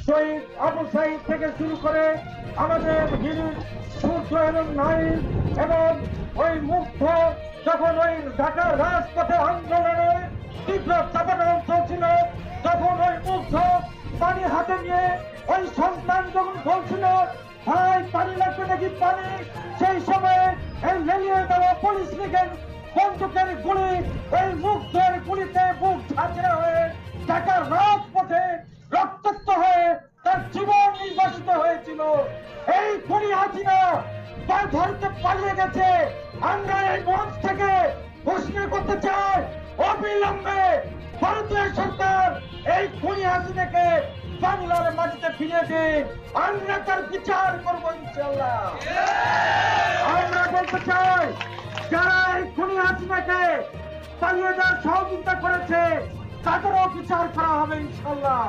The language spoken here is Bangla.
শহীদ আবু সাইদ থেকে শুরু করে আমাদের বীর সূর্য এবং নাইম এবং ওই মুগ্ধ যখন ওই ঢাকার রাজপথে আন্দোলনে তীব্র চাপাটান চলছিল, তখন ওই মুগ্ধ পানি হাতে নিয়ে ওই সন্তান যখন বলছিল ভাই পানি লাগবে নাকি পানি, সেই সময় এই লেলিয়ে দেওয়া পুলিশ লীগের বন্দুকের গুলি এই মুগ্ধের গুলিতে বুক ঝাঁঝরা হয়ে ঢাকার রাজপথে রক্তাক্ত হয়ে তার জীবন নির্বাসিত হয়েছিল। এই খুনি হাসিনা তার ভারতে পালিয়ে গেছে। আমরা এই মঞ্চ থেকে ঘোষণা করতে চাই অবিলম্বে ভারতীয় সরকার এই খুনি হাসিনাকে বাংলার মাটিতে ফিরিয়ে দিন, আমরা তার বিচার করবো ইনশাআল্লাহ। আমরা বলতে চাই যারা এই খুনি হাসিনাকে পালিয়ে যাওয়ার সহযোগিতা করেছে তাদেরও বিচার করা হবে ইনশাআল্লাহ।